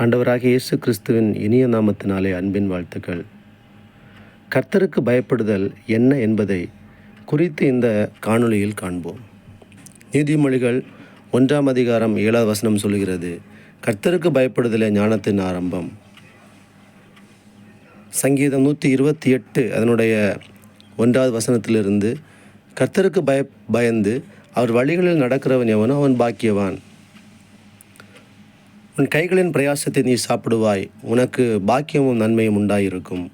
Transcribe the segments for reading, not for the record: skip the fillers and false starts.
ஆண்டவராகிய இயேசு கிறிஸ்துவின் இனிய நாமத்தினாலே அன்பின் வாழ்த்துக்கள். கர்த்தருக்கு பயப்படுதல் என்ன என்பதை குறித்து இந்த காணொளியில் காண்போம். நீதிமொழிகள் 1ஆம் அதிகாரம் 7வது வசனம் சொல்கிறது, கர்த்தருக்கு பயப்படுதலே ஞானத்தின் ஆரம்பம். சங்கீதம் 128 அதனுடைய 1வது வசனத்திலிருந்து, கர்த்தருக்கு பயந்து அவர் வழிகளில் நடக்கிறவன் எவனோ அவன் பாக்கியவான். உன் கைகளின் பிரயாசத்தை நீ சாப்பிடுவாய், உனக்கு பாக்கியமும் நன்மையும் உண்டாயிருக்கும்.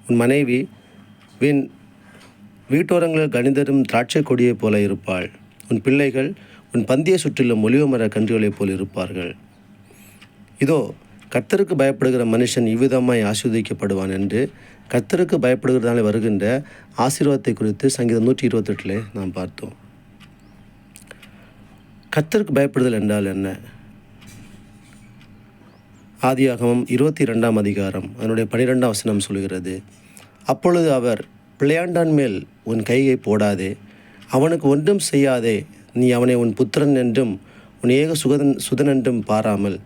உன் மனைவி வீட்டோரங்களில் கணிதரும் திராட்சை கொடியைப் போல இருப்பாள். உன் பிள்ளைகள் உன் பந்தியை சுற்றிலும் ஒலிவமர கன்றுகளைப் போல் இருப்பார்கள். இதோ கர்த்தருக்கு பயப்படுகிற மனுஷன் இவ்விதமாய் ஆசீர்வதிக்கப்படுவான் என்று கர்த்தருக்கு பயப்படுகிறதாலே வருகின்ற ஆசீர்வாதத்தை குறித்து சங்கீதம் 128 நாம் பார்த்தோம். கர்த்தருக்கு பயப்படுதல் என்றால் என்ன? ஆதியாகமம் 22ஆம் அதிகாரம் அதனுடைய 12ஆம் வசனம் சொல்கிறது, அப்பொழுது அவர், பிள்ளையாண்டான் மேல் உன் கையை போடாதே, அவனுக்கு ஒன்றும் செய்யாதே, நீ அவனை உன் புத்திரன் என்றும் உன் ஏக சுதன் என்றும் பாராமல்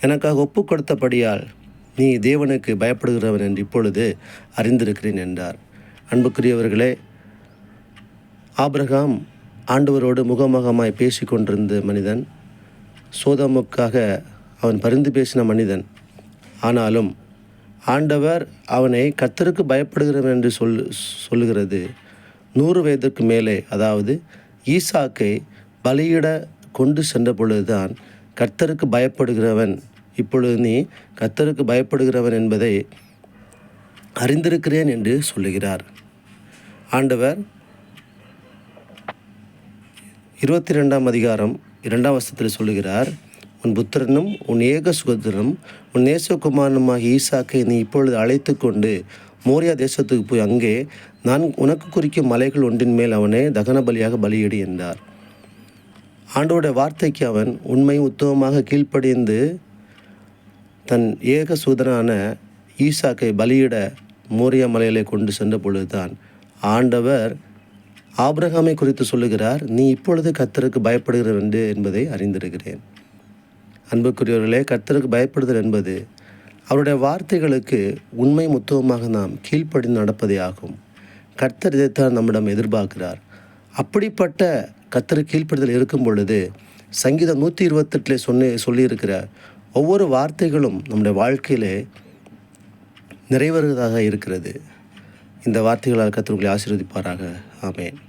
எனக்காக ஒப்பு கொடுத்தபடியால் நீ தேவனுக்கு பயப்படுகிறவன் என்று இப்பொழுது அறிந்திருக்கிறேன் என்றார். அன்புக்குரியவர்களே, ஆபிரகாம் ஆண்டவரோடு முகமுகமாய் பேசி கொண்டிருந்த மனிதன், சோதோமுக்காக அவன் பரிந்து பேசின மனிதன். ஆனாலும் ஆண்டவர் அவனை கர்த்தருக்கு பயப்படுகிறவன் என்று சொல்லுகிறது. 100 வயதிற்கு மேலே, அதாவது ஈசாக்கை பலியிட கொண்டு சென்ற பொழுதுதான் கர்த்தருக்கு பயப்படுகிறவன், இப்பொழுது நீ கர்த்தருக்கு பயப்படுகிறவன் என்பதை அறிந்திருக்கிறேன் என்று சொல்லுகிறார். ஆண்டவர் 22ஆம் அதிகாரம் 2ஆம் வசனத்தில் சொல்லுகிறார், உன் புத்திரனும் உன் ஏக சுதனும் உன் நேசகுமாரனுமாகிய ஈசாக்கை நீ இப்பொழுது அழைத்து கொண்டு மோரியா தேசத்துக்கு போய் அங்கே நான் உனக்கு குறிக்கும் மலைகள் ஒன்றின் மேல் அவனை தகன பலியாக பலியிடு என்றார். ஆண்டவருடைய வார்த்தைக்கு அவன் உண்மையும் உத்தமமாக கீழ்ப்படிந்து தன் ஏக சூதனான ஈசாக்கை பலியிட மோரியா மலையிலே கொண்டு சென்ற பொழுதுதான் ஆண்டவர் ஆபிரகாமை குறித்து சொல்லுகிறார், நீ இப்பொழுது கர்த்தருக்கு பயப்படுகிறவன் என்பதை அறிந்திருக்கிறேன். அன்புக்குரியவர்களே, கர்த்தருக்கு பயப்படுதல் என்பது அவருடைய வார்த்தைகளுக்கு உண்மை முத்துவமாக நாம் கீழ்ப்படிந்து நடப்பதே ஆகும். கர்த்தர் இதைத்தான் நம்மிடம் எதிர்பார்க்கிறார். அப்படிப்பட்ட கர்த்தருக்கு கீழ்ப்படுதல் இருக்கும் பொழுது சங்கீதம் 128 சொல்லியிருக்கிற ஒவ்வொரு வார்த்தைகளும் நம்முடைய வாழ்க்கையிலே நிறைவேறுவதாக இருக்கிறது. இந்த வார்த்தைகளால் கர்த்தர் உங்களை ஆசீர்வதிப்பாராக. ஆமென்.